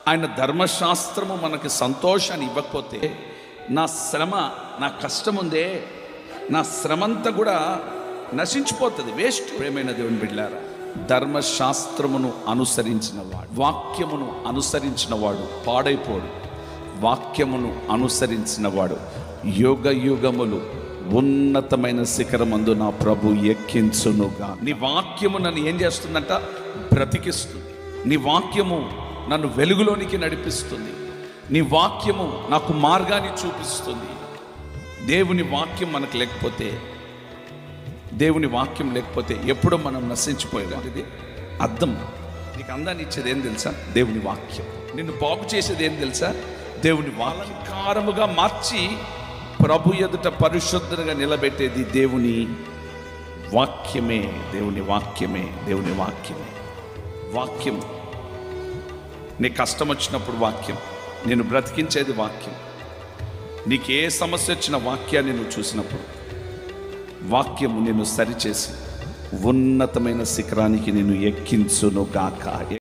ఆయన ధర్మశాస్త్రము మనకి సంతోషాన్ని ఇవ్వకపోతే, నా శ్రమ, నా కష్టం ఉందే, నా శ్రమంతా కూడా నశించిపోతుంది, వేస్ట్. ప్రేమైన దేవుని బిడ్డలారా, ధర్మశాస్త్రమును అనుసరించిన వాడు, వాక్యమును అనుసరించిన వాడు పాడైపోడు. వాక్యమును అనుసరించిన వాడు యుగ యుగములు ఉన్నతమైన శిఖరమందు నా ప్రభు ఎక్కించునుగా. నీ వాక్యము నన్ను ఏం చేస్తుందంట? బ్రతికిస్తుంది. నీ వాక్యము నన్ను వెలుగులోనికి నడిపిస్తుంది. నీ వాక్యము నాకు మార్గాన్ని చూపిస్తుంది. దేవుని వాక్యం మనకు లేకపోతే, దేవుని వాక్యం లేకపోతే ఎప్పుడో మనం నశించిపోయేది. ఇది అర్థం. నీకు అందాన్ని ఇచ్చేది ఏం తెలుసా? దేవుని వాక్యం. నిన్ను బాగు చేసేది ఏం తెలుసా? దేవుని అలంకారముగా మార్చి ప్రభు ఎదుట పరిశుద్ధంగా నిలబెట్టేది దేవుని వాక్యమే. దేవుని వాక్యమే. దేవుని వాక్యమే. వాక్యం. నీ కష్టం వచ్చినప్పుడు వాక్యం, నేను బ్రతికించేది వాక్యం. నీకు ఏ సమస్య వచ్చిన వాక్యాన్ని నువ్వు చూసినప్పుడు వాక్యము నిన్ను సరిచేసి ఉన్నతమైన శిఖరానికి నిన్ను ఎక్కించును గాక.